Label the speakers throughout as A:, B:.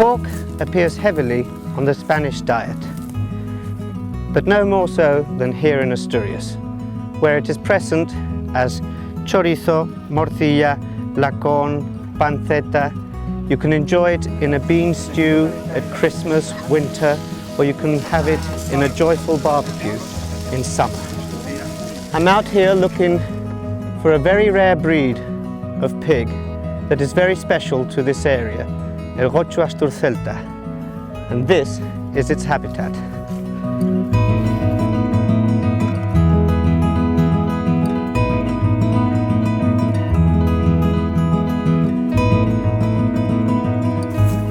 A: Pork appears heavily on the Spanish diet, but no more so than here in Asturias, where it is present as chorizo, morcilla, lacón, panceta. You can enjoy it in a bean stew at Christmas, winter, or you can have it in a joyful barbecue in summer. I'm out here looking for a very rare breed of pig that is very special to this area, el Gochu Asturcelta, and this is its habitat.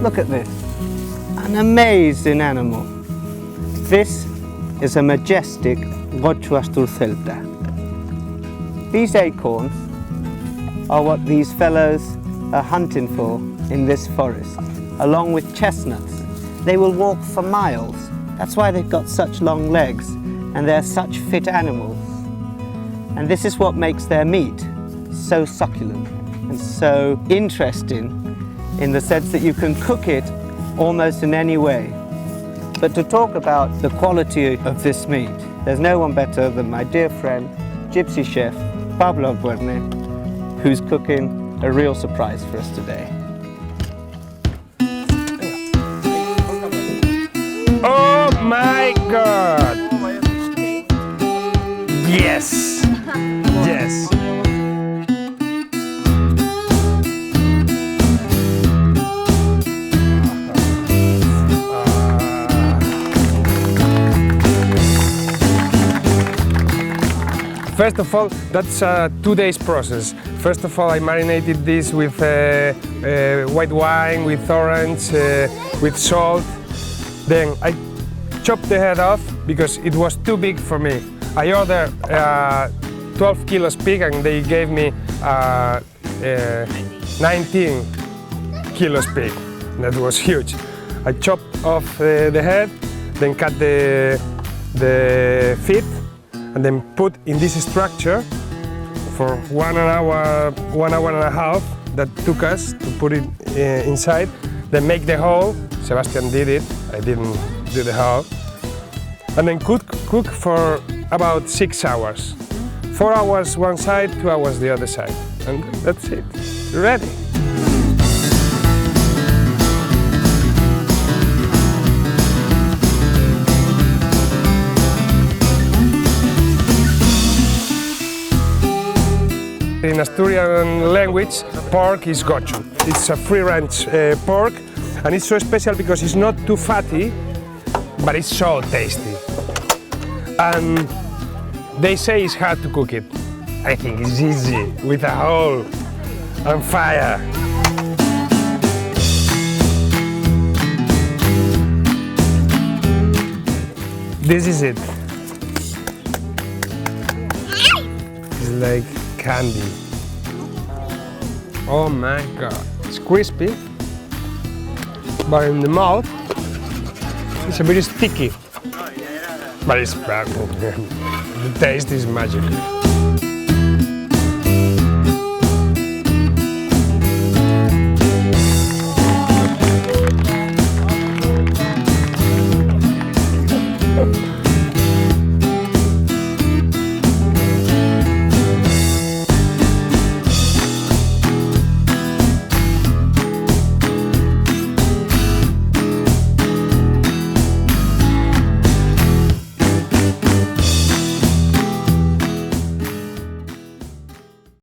A: Look at this, an amazing animal. This is a majestic Gochu Asturcelta. These acorns are what these fellows are hunting for in this forest, along with chestnuts. They will walk for miles. That's why they've got such long legs and they're such fit animals. And this is what makes their meat so succulent and so interesting, in the sense that you can cook it almost in any way. But to talk about the quality of this meat, there's no one better than my dear friend, Gipsy Chef, Pablo Albuerne, who's cooking a real surprise for us today.
B: Oh my God! Yes! Yes! First of all, that's a 2 days process. First of all, I marinated this with white wine, with orange, with salt. Then I chopped the head off because it was too big for me. I ordered 12 kilos pig and they gave me 19 kilos pig. That was huge. I chopped off the head, then cut the feet, and then put in this structure for 1 hour, 1 hour and a half that took us to put it inside. Then make the hole. Sebastian did it, I didn't do the hole. And then cook for about 6 hours. 4 hours one side, 2 hours the other side. And that's it, ready. In Asturian language, pork is gochu. It's a free-range pork, and it's so special because it's not too fatty, but it's so tasty. And they say it's hard to cook it. I think it's easy, with a hole and fire. This is it. It's like candy. Oh my God, it's crispy, but in the mouth, it's a bit sticky, but it's perfect. The taste is magic.